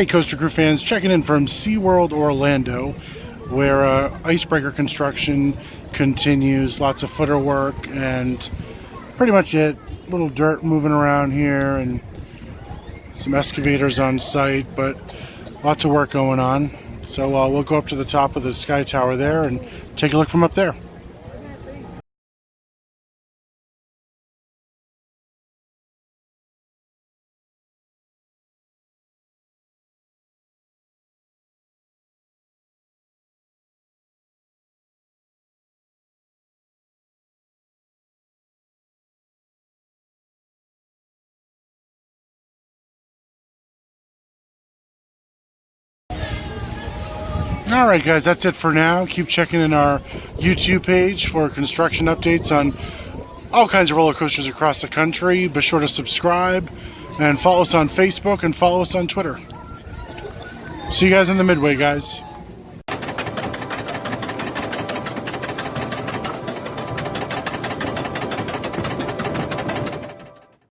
Hey Coaster Crew fans, checking in from SeaWorld Orlando, where icebreaker construction continues. Lots of footer work and pretty much it. Little dirt moving around here and some excavators on site, but lots of work going on. So we'll go up to the top of the sky tower there and take a look from up there. Alright guys, that's it for now. Keep checking in our YouTube page for construction updates on all kinds of roller coasters across the country. Be sure to subscribe and follow us on Facebook and follow us on Twitter. See you guys in the Midway, guys.